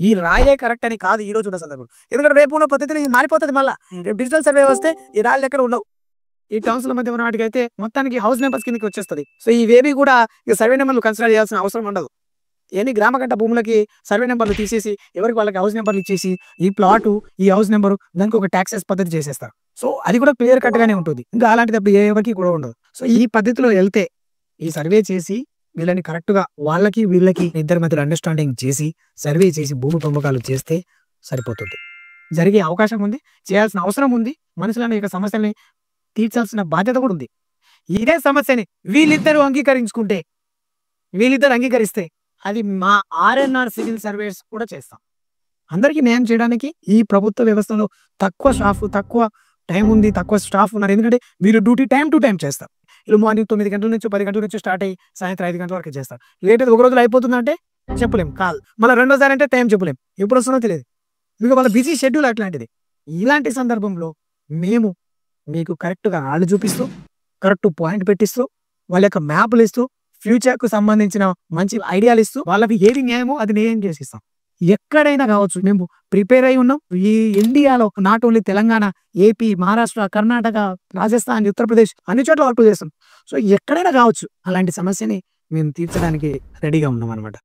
ఈ రాయే కరెక్ట్ అని కాదు ఈ రోజు ఉన్న సందర్భం. ఎందుకంటే రేపు ఉన్న పద్ధతిలో ఇది మారిపోతుంది మళ్ళా. రేపు డిజిటల్ సర్వే వస్తే ఈ రాళ్ళు ఎక్కడ ఉండవు. ఈ టౌన్స్‌ల మధ్య ఉన్న వాటికైతే మొత్తానికి హౌస్ నెంబర్స్ కిందకి వచ్చేస్తది. సో ఇవేవి కూడా ఇక సర్వే నెంబర్‌లు కన్సిడర్ చేయాల్సిన అవసరం ఉండదు. ఎన్ని గ్రామ గంట భూములకి సర్వే నెంబర్‌లు తీసేసి ఎవరికి వాళ్ళకి హౌస్ నెంబర్‌లు ఇచ్చేసి ఈ ప్లాటు, ఈ హౌస్ నెంబరు దానికి ఒక టాక్సెస్ పద్ధతి చేసేస్తారు. సో అది కూడా క్లియర్ కట్ గానే ఉంటుంది. ఇంకా అలాంటిదప్పుడు ఎవరికీ గొడవ ఉండదు. సో ఈ పద్ధతిలో ఎళ్తే ఈ సర్వే చేసి వీళ్ళని కరెక్ట్‌గా వాళ్ళకి, వీళ్ళకి ఇద్దరి మధ్యలో అండర్‌స్టాండింగ్ చేసి, సర్వే చేసి భూమి పంపకాలు చేస్తే సరిపోతుంది. జరిగే అవకాశం ఉంది. చేయాల్సిన అవసరం ఉంది. మనుషుల యొక్క సమస్యల్ని తీర్చాల్సిన బాధ్యత కూడా ఉంది. ఇదే సమస్యని వీళ్ళిద్దరూ అంగీకరిస్తే అది మా ఆర్ఎన్ఆర్ సివిల్ సర్వేస్ కూడా చేస్తాం. అందరికీ న్యాయం చేయడానికి ఈ ప్రభుత్వ వ్యవస్థలో తక్కువ టైం ఉంది, తక్కువ స్టాఫ్ ఉన్నారు. ఎందుకంటే వీళ్ళు డ్యూటీ టైమ్ టు టైమ్ చేస్తారు. వీళ్ళు మార్నింగ్ 9 గంటల నుంచి 10 గంటల నుంచి స్టార్ట్ అయ్యి సాయంత్రం 5 గంటల వరకు చేస్తారు. లేట్ అయితే ఒక రోజులో అయిపోతుందంటే చెప్పలేం కాదు. మళ్ళీ రెండోసారి అంటే టైం చెప్పలేం. ఎప్పుడు వస్తుందో తెలియదు. మీకు వాళ్ళ బిజీ షెడ్యూల్ అట్లాంటిది. ఇలాంటి సందర్భంలో మేము మీకు కరెక్ట్‌గా ఆళ్ళు చూపిస్తూ, కరెక్ట్ పాయింట్ పెట్టిస్తూ, వాళ్ళ యొక్క మ్యాప్‌లు ఇస్తూ, ఫ్యూచర్‌కు సంబంధించిన మంచి ఐడియాలు ఇస్తూ, వాళ్ళకి ఏది న్యాయమో అది న్యాయం చేసిస్తాం. ఎక్కడైనా కావచ్చు మేము ప్రిపేర్ అయి ఉన్నాం. ఈ ఇండియాలో not only Telangana, AP, Maharashtra, Karnataka, Rajasthan, Uttar Pradesh అన్ని చోట్ల వర్క్ చేస్తాం. సో ఎక్కడైనా కావచ్చు అలాంటి సమస్యని మేము తీర్చడానికి రెడీగా ఉన్నామన్నమాట.